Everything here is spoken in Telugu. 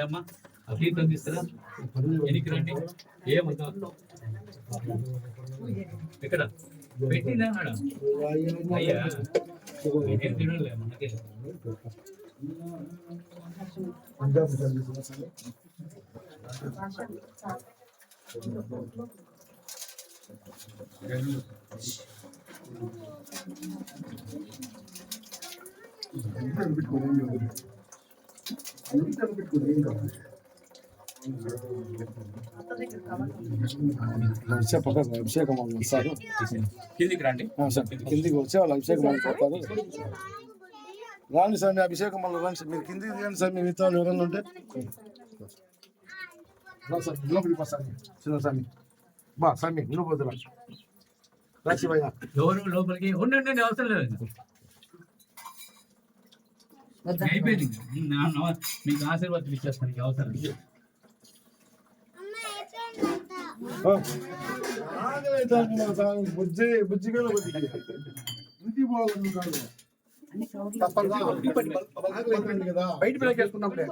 అమ్మా అతీతం తీసుకురా ఎనికి రండి ఏమవుతా ఎక్కడ పెట్టినా అయ్యా ఏం తినలే మనకి అభిషేకం సార్ కిందికి రండి సార్ కిందికి వచ్చి వాళ్ళు అభిషేకం అయిపోతారు. రాండి సార్ మీ అభిషేకం వల్ల రండి సార్ మీరు కిందికి దిగండి సార్ మీ మిత్రులు ఎవరైనా ఉంటే సార్ లోపలికి పా సార్ చిన్న స్వామి బా స్వామి నువ్వు పోతురా రాశివయ్య ఎవరు లోపలికి ఉండండి అవసరం లేదు అయిపోయింది మీకు ఆశీర్వాదం ఇచ్చేస్తాను అవసరం బుజ్జి బుజ్జిగా ఇంటికి పోవాలి కాదు కదా బయట పిల్లకేసుకున్నప్పుడే